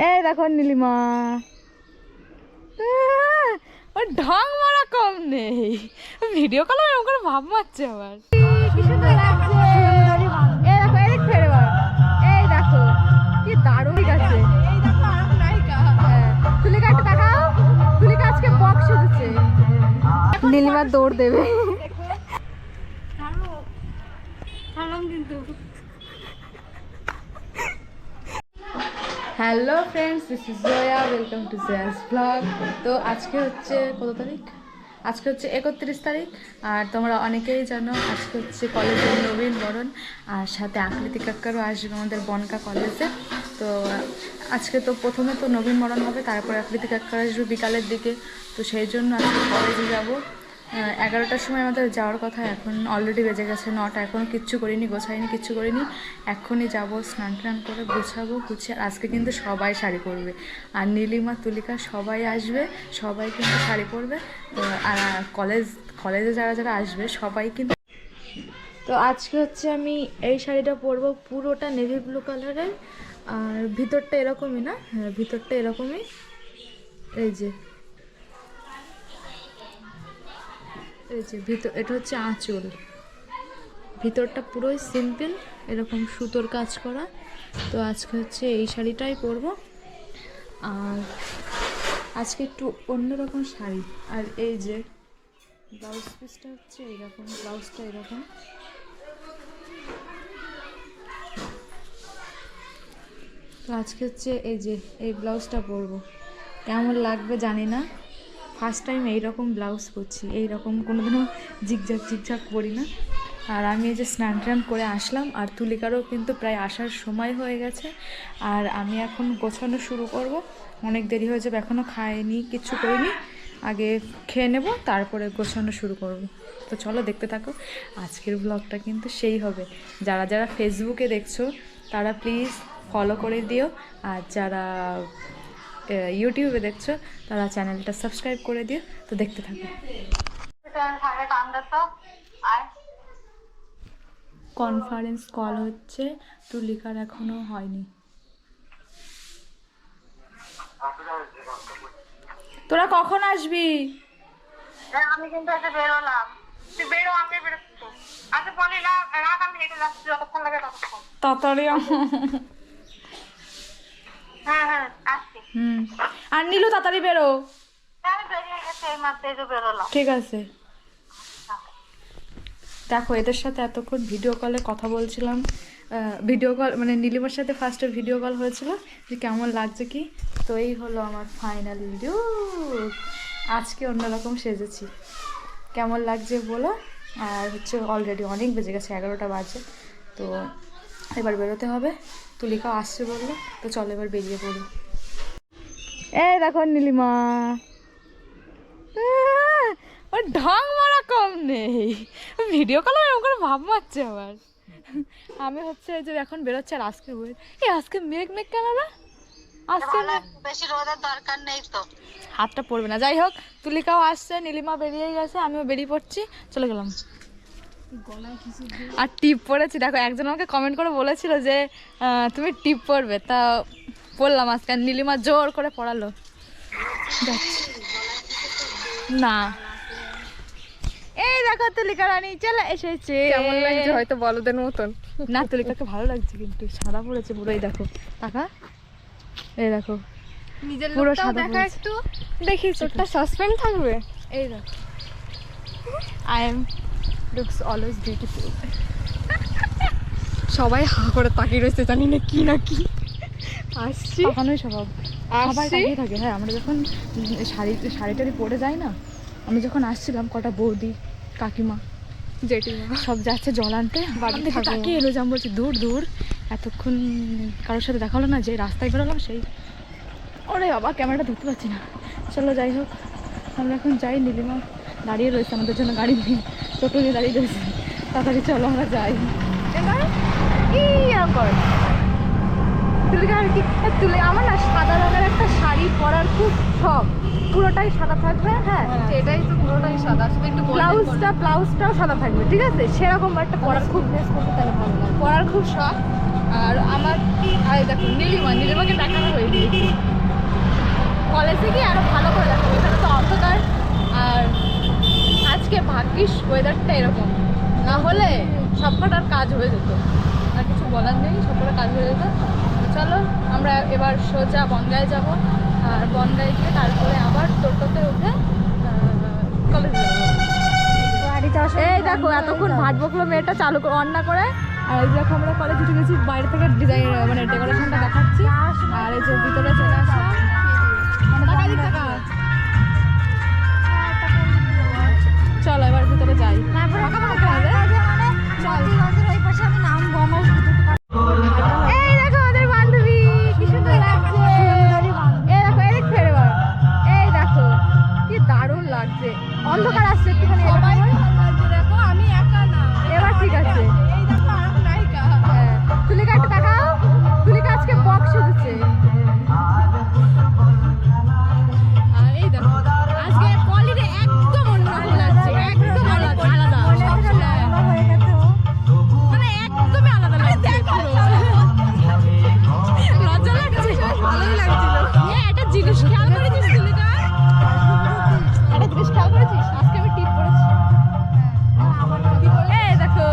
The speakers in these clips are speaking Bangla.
এই দেখো নীলিমা, ওর ঢং মারা কম নেই, ভিডিও কল এরকম করে ভাব মারছে আবার। কি সুন্দর লাগছে। এই দেখো এদিক ফেরে বার, এই দেখো কি দারুণ আছে। তুলিকা একটু তাকাও, তুলিকা আজকে বক্স হচ্ছে। নীলিমা দৌড় দেবে। Hello friends, this is Jaya, welcome to Jaya's blog. তো আজকে হচ্ছে কত তারিখ? আজকে হচ্ছে 31 তারিখ। আর তোমরা অনেকেই জানো আজকে হচ্ছে কলেজের নবীন বরণ, আর সাথে আকৃতি কাকারও আসবে আমাদের বনকা কলেজে। তো আজকে তো প্রথমে তো নবীন বরণ হবে, তারপরে আকৃতি কাকার আসবে বিকালের দিকে। তো সেই জন্য আজকে কলেজে যাবো। 11টার সময় আমাদের যাওয়ার কথা, এখন অলরেডি বেজে গেছে 9টা। এখনও কিচ্ছু করিনি, গোছাইনি, কিচ্ছু করিনি। এখনই যাব, স্নান টান করে গুছাবো। গুছিয়ে আজকে কিন্তু সবাই শাড়ি পরবে, আর নীলিমা তুলিকা সবাই আসবে, সবাই কিন্তু শাড়ি পরবে। তো আর কলেজে যারা যারা আসবে সবাই কিন্তু। তো আজকে হচ্ছে আমি এই শাড়িটা পরবো, পুরোটা নেভি ব্লু কালারের, আর ভিতরটা এরকমই না, হ্যাঁ ভিতরটা এরকমই। এই যে ভিতর, এটা হচ্ছে আঁচল, ভিতরটা পুরোই সিম্পল, এরকম সুতোর কাজ করা। তো আজকে হচ্ছে এই শাড়িটাই পরবো, আর আজকে একটু অন্যরকম শাড়ি। আর এই যে ব্লাউজ পিসটা হচ্ছে এইরকম, ব্লাউজটা এরকম। তো আজকে হচ্ছে এই যে এই ব্লাউজটা পরবো, কেমন লাগবে জানি না। ফার্স্ট টাইম এইরকম ব্লাউজ পরছি, এইরকম কোনোদিনও জিগঝাগ পরি না। আর আমি এই যে স্নান টান করে আসলাম, আর তুলিকারও কিন্তু প্রায় আসার সময় হয়ে গেছে। আর আমি এখন গোছানো শুরু করব, অনেক দেরি হয়ে যাবে, এখনও খাইনি, কিচ্ছু করিনি। আগে খেয়ে নেব, তারপরে গোছানো শুরু করব। তো চলো দেখতে থাকো, আজকের ব্লগটা কিন্তু সেই হবে। যারা যারা ফেসবুকে দেখছো তারা প্লিজ ফলো করে দিও, আর যারা ইউটিউবে দেখছো তারা চ্যানেলটা সাবস্ক্রাইব করে দিও। তো দেখতে থাকো। কনফারেন্স কল হচ্ছে, তুলিকার এখনো হয়নি। তোরা কখন আসবি? আমি কিন্তু এসে বেরোলাম, তুই বেরো, আমি বেরোচ্ছি। আচ্ছা বলি না, রাখ, আমি হেঁটে যাচ্ছি, যতক্ষণ লাগে ততক্ষণ। তাড়াতাড়ি। হ্যাঁ আসছি। আর নীলু তাড়াতাড়ি বেরো। আমি বেরিয়ে গেছি, এই মাত্র এই যে বেরোলাম। ঠিক আছে। দেখো এদের সাথে এতক্ষণ ভিডিও কলে কথা বলছিলাম, ভিডিও কল মানে নীলিমার সাথে ফার্স্টে ভিডিও কল হয়েছিল, যে কেমন লাগছে কি। তো এই হলো আমার ফাইনাল ভিডিও। আজকে অন্যরকম সেজেছি, কেমন লাগছে বলো। আর হচ্ছে অলরেডি অনেক বেজে গেছে, 11টা বাজে। তো এবার বেরোতে হবে, তুলিকাও আসছে বললো। তো চলো এবার বেরিয়ে পড়ি। এই দেখো নীলিমা, ওর ঢং মারা কম নেই, ভিডিও কল এরকম করে ভাব মারছে আবার। আমি হচ্ছে যে এখন বেরোচ্ছে, আর আজকে আজকে মেঘ কেন না? আজকে বেশি রোদের দরকার নেই তো, হাতটা পড়বে না। যাই হোক, তুলিকাও আসছে, নীলিমা বেরিয়ে গেছে, আমিও বেরিয়ে পড়ছি, চলে গেলাম। আর টিপ পরেছি, দেখো একজন আমাকে কমেন্ট করে বলেছিল যে তুমি টিপ পরবে, তা পরলাম আজকে। আর নীলিমা জোর করে পড়ালো না। এই দেখো তুলিকা রানী চলে এসেছে। কেমন লাগছে হয়তো বলদের মতন না, তুলিকাকে ভালো লাগছে, কিন্তু সাদা পড়েছে পুরো। এই দেখো টাকা, এই দেখো নিজের পুরো লোকটাও সাদা দেখা, পড়েছে। একটু দেখি চোখটা সাসপেন্ড থাকবে। এই দেখো, I am looks always beautiful. সবাই হা করে তাকিয়ে রয়েছে, জানি না কি আসছি। তাকানোই স্বভাব, সবাই তাকিয়ে থাকে। হ্যাঁ, আমরা যখন শাড়ি পরে যাই না, আমি যখন আসছিলাম কটা বৌদি কাকিমা জেঠিমা সব যাচ্ছে জল আনতে, বাড়ি থেকে তাকিয়ে এলো, আমি বলছি দূর দূর, এতক্ষণ কারোর সাথে দেখা হলো না, যে রাস্তায় বেরোলাম সেই। ওরে বাবা, ক্যামেরাটা ধরতে পারছি না। চলো যাই হোক, আমরা এখন যাই। নীলিমা দাঁড়িয়ে রয়েছে আমাদের জন্য, গাড়ি নিয়ে টোটো নিয়ে দাঁড়িয়ে রয়েছে। তাড়াতাড়ি চলো আমরা যাই। আমার না সাদা রঙের একটা শাড়ি পরার খুব শখ, পুরোটাই সাদা থাকবে। হ্যাঁ এটাই তো পুরোটাই সাদা, শুধু একটু ব্লাউজটাও সাদা থাকবে, ঠিক আছে। সেরকম একটা পরার খুব ড্রেস করতে তাহলে ভালো লাগে, পরার খুব শখ। আর আমার দেখো নীলিমাকে দেখানো হয়ে গিয়েছে, ওয়েদারটা এরকম না হলে সবকটার কাজ হয়ে যেত, আর কিছু বলার নেই, সবকটার কাজ হয়ে যেত। তো চলো আমরা এবার সোজা বনগাঁয় যাব, আর বনগাঁয় গিয়ে তারপরে আবার টোটোতে উঠে কলেজে যাবো। এই দেখো এতক্ষণ ভাট বকলো মেয়েটা চালু করে অন না করে, আর এই দেখো আমরা কলেজ উঠে গেছি, বাইরে থেকে ডিজাইন মানে ডেকোরেশনটা দেখাচ্ছি, আর এই যে ভিতরে চলে আসা চলো এবার ভিতরে যাই। এই দেখো আমাদের বান্ধবী কি সুন্দর লাগছে, এই দেখো এদিক ফের এবার, এই দেখো কি দারুণ লাগছে, অন্ধকার আসছে একটুখানি, দেখো আমি একা না, এবার ঠিক আছে। হ্যাঁ তুলিকা একটু তাকাও, তুলিকা আজকে বক্স উঠেছে। আর এই দেখো আজকে কলিরে একদম অন্যরকম লাগছে, একদম আলাদা, মানে একদমই আলাদা লাগছে, লজ্জা লাগছে, ভালোই লাগছিল। একটা জিনিস খেয়াল করেছিস তুলিকা, একটা জিনিস খেয়াল করেছিস, আজকে আমি টিপ পরেছি, এই দেখো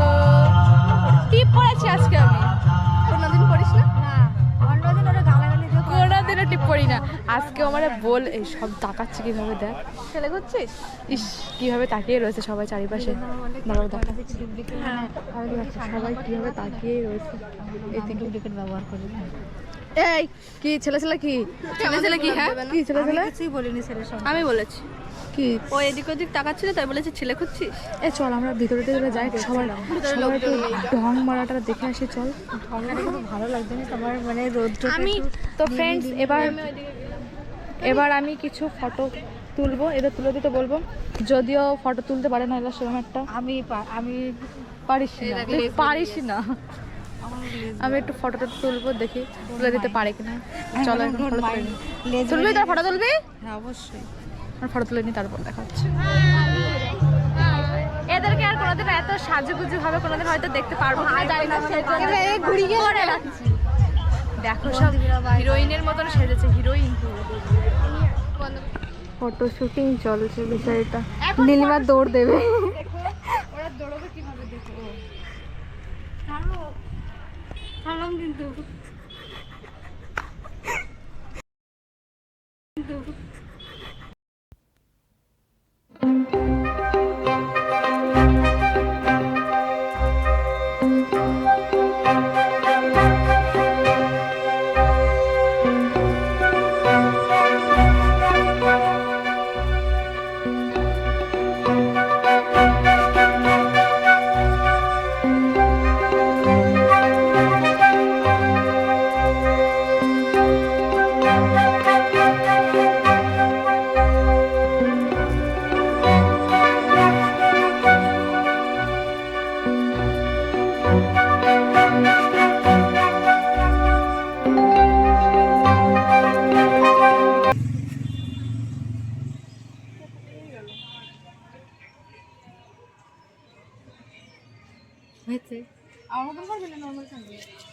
টিপ পরেছি আজকে আমি, কোনোদিন পরিস না? কোনোদিনও টিপ পরি না, আজকে আমার বল এই সব তাকাচ্ছে কিভাবে, দেখ ছেলে করছিস, ইস কিভাবে তাকিয়ে রয়েছে সবাই চারিপাশে, দাঁড়াও সবাই কিভাবে তাকিয়ে রয়েছে, এই ডুপ্লিকেট ব্যবহার করে। এই কি ছেলে ছেলে কি ছেলে ছেলে কি, হ্যাঁ কি ছেলে ছেলে কিছুই বলিনি, ছেলে সব আমি বলেছি কি, ও এদিক ওদিক তাকাচ্ছিল তাই বলেছে ছেলে খুঁজছিস। এ চল আমরা ভিতরে দিকে যাই, সবাই একটু ঢং মারাটা দেখে আসি, চল। ভালো লাগছে না তোমার মানে রোদ্র। আমি তো ফ্রেন্ডস এবার আমি কিছু ফটো তুলবো, এদের তুলে দিতে বলবো, যদিও ফটো তুলতে পারে না, এলা সেরকম একটা আমি পারিস না, তুই পারিস না, আমি একটু ফটোটা তুলবো, দেখি তুলে দিতে পারে কিনা। চলো এখন ফটো তুলবি, তোর ফটো তুলবি? হ্যাঁ অবশ্যই, ফটো তুলে নি তারপর দেখা হচ্ছে। এদেরকে আর কোনোদিন এত সাজুগুজু ভাবে কোনোদিন হয়তো দেখতে পারবো না, জানি না, দেখো সব হিরোইনের মতন সেজেছে, হিরোইন। ফটো শুটিং চলছে বিষয়টা, নীলিমা দৌড় দেবে, ওরা দৌড়বে কিভাবে দেখো, কিন্তু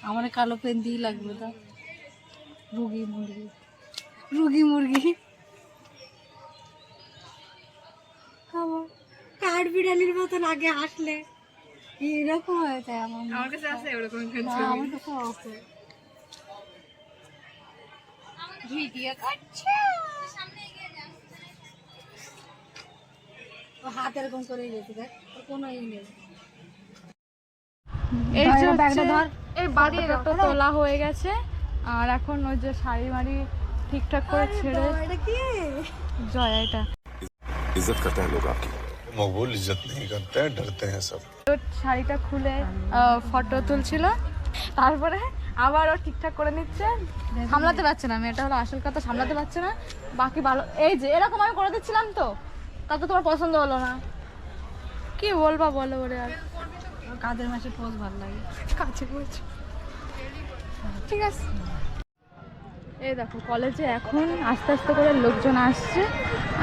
আমার কালো পেন দিয়ে লাগবে, তা রুগী মুরগি কাঠ বিড়ালির মতন আগে হাসলে এরকম হয়ে যায়। আমার কাছে আছে ওরকম, আমার কাছে আছে। ভিডিও করছে হাত এরকম করে যেতে দেখ, কোনো ই নেই। এই যে এই বাড়িটা তোলা হয়ে গেছে, আর এখন ওই যে শাড়ি মাড়ি ঠিকঠাক করে ছেড়ে, জয়া এটা ইজ্জত করতে হয় লোক, আপকি মকবুল ইজ্জত नहीं करते हैं, डरते हैं सब। শাড়িটা খুলে ফটো তুলছিল, তারপরে আবার ও ঠিকঠাক করে নিচ্ছে, সামলাতে পারছে না, মেয়েটা হলো আসল কথা, সামলাতে পারছে না। বাকি ভালো, এই যে এরকম আমি করে দিচ্ছিলাম, তো তাতে তোমার পছন্দ হলো না, কি বলবা বলো ওরে। আর কাদের মাসে পোজ ভালো লাগে, কাছে করছি, ঠিক আছে। এই দেখো কলেজে এখন আস্তে আস্তে করে লোকজন আসছে,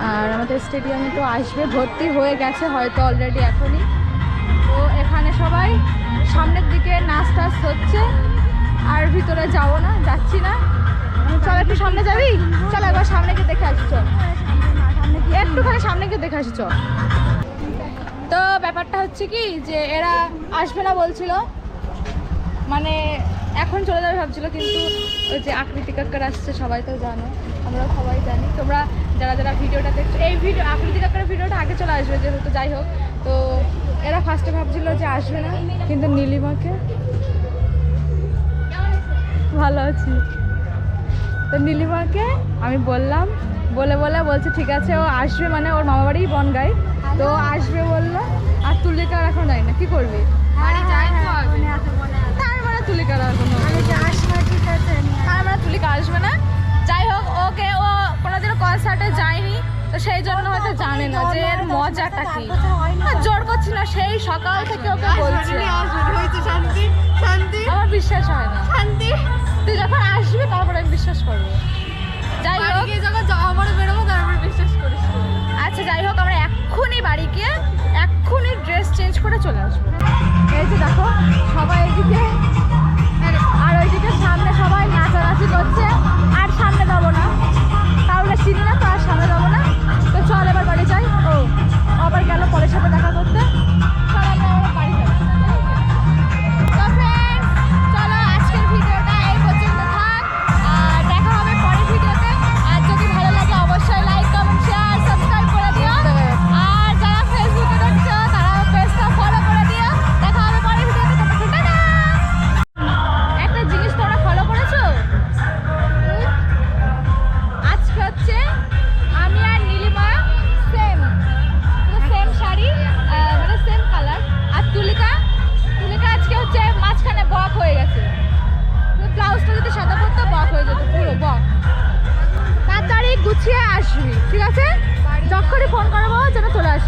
আর আমাদের স্টেডিয়ামে তো আসবে, ভর্তি হয়ে গেছে হয়তো অলরেডি এখনই। তো এখানে সবাই সামনের দিকে নাচ টাচ হচ্ছে, আর ভিতরে যাবো না, যাচ্ছি না। চল একটু সামনে যাবি, চল একবার সামনে গিয়ে দেখে আসি, চল একটুখানি সামনে গিয়ে দেখে আসি, চল। তো ব্যাপারটা হচ্ছে কি যে এরা আসবে না বলছিল, মানে এখন চলে যাবে ভাবছিল, কিন্তু ওই যে আকৃতি কাকার আসছে সবাই তো জানো, আমরা সবাই জানি, তোমরা যারা যারা ভিডিওটা দেখছো, এই ভিডিও আকৃতি কাকার ভিডিওটা আগে চলে আসবে যেহেতু, যাই হোক। তো এরা ফার্স্টে ভাবছিল যে আসবে না, কিন্তু নীলিমাকে ভালো আছি, তো নীলিমাকে আমি বললাম, বলে বলছে ঠিক আছে ও আসবে, মানে ওর মামা বাড়ি বনগাই, তো আসবে বললো। আর তুলিকার এখন যাই না, কি করবি? তার মানে তুলিকার আর কোনো, তার মানে তুলিকা আসবে না। যাই হোক, ওকে ও কোনোদিনও কনসার্টে যায়নি, তো সেই জন্য হয়তো জানে না যে এর মজাটা কি। জোর করছি না, সেই সকাল থেকে ওকে বলছি, আমার বিশ্বাস হয় না। তুই যখন আসবি তারপরে আমি বিশ্বাস করবো। যাই হোক, আমার বেরোবো তারপরে বিশ্বাস করিস। আচ্ছা যাই হোক, আমরা এক্ষুনি বাড়ি গিয়ে এক্ষুনি ড্রেস চেঞ্জ করে চলে আসবো। এই যে দেখো সবাই এদিকে, আর ওইদিকে সামনে সবাই নাচানাচি করছে। আর সামনে যাবো না, তাহলে চিনি না তো, আর সামনে যাবো না। তো চল এবার বাড়ি যাই। ও আবার গেল পরের সাথে দেখা করতে। চল আমরা আবার বাড়ি যাই। তো ফ্রেন্ডস, চলো আজকের ভিডিওটা এই পর্যন্ত থাক, আর দেখা হবে পরের ভিডিওতে। আর যদি ভালো লাগে অবশ্যই লাইক, কমেন্ট, শেয়ার, সাবস্ক্রাইব করে দিও। আর যারা ফেসবুকে দেখছো তারা পেজটা ফলো করে দিও। দেখা হবে পরের ভিডিওতে। টাটা। একটা জিনিস তোমরা ফলো করেছো? আজকে হচ্ছে আমি আর নীলিমা সেম শাড়ি, মানে সেম কালার। আর তুলিকা আজকে হচ্ছে মাঝখানে বক হয়ে গেছে, ব্লাউজটা যদি সাদা পরতো বক হয়ে যেত, পুরো বক। তাড়াতাড়ি গুছিয়ে আসবি, ঠিক আছে? যখনই ফোন করবো যেন চলে আসবি।